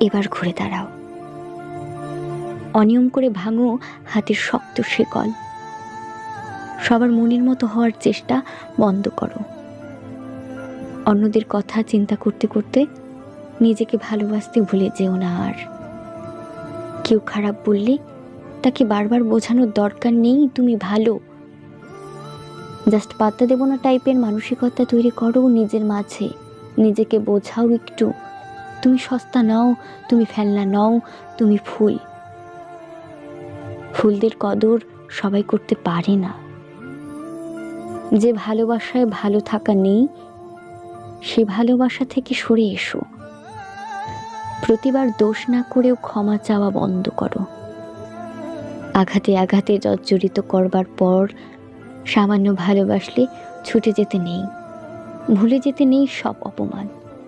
এবার ঘুরে দাঁড়াও, অনিয়ম করে ভাঙো হাতের শক্ত শিকল, সবার মনের মতো হওয়ার চেষ্টা বন্ধ করো। অন্যদের কথা চিন্তা করতে করতে নিজেকে ভালোবাসতে ভুলে যেও না। আর কেউ খারাপ বললে তাকে বারবার বোঝানোর দরকার নেই তুমি ভালো। জাস্ট পাত্তা দেব না টাইপের মানসিকতা তৈরি করো নিজের মাঝে। নিজেকে বোঝাও একটু, তুমি সস্তা নাও, তুমি ফেলনা নাও, তুমি ফুল। ফুলদের কদর সবাই করতে পারে না। যে ভালোবাসায় ভালো থাকা নেই, সে ভালোবাসা থেকে সরে এসো। প্রতিবার দোষ না করেও ক্ষমা চাওয়া বন্ধ করো। আঘাতে আঘাতে জর্জরিত করবার পর সামান্য ভালোবাসলে ছুটে যেতে নেই, ভুলে যেতে নেই সব অপমান।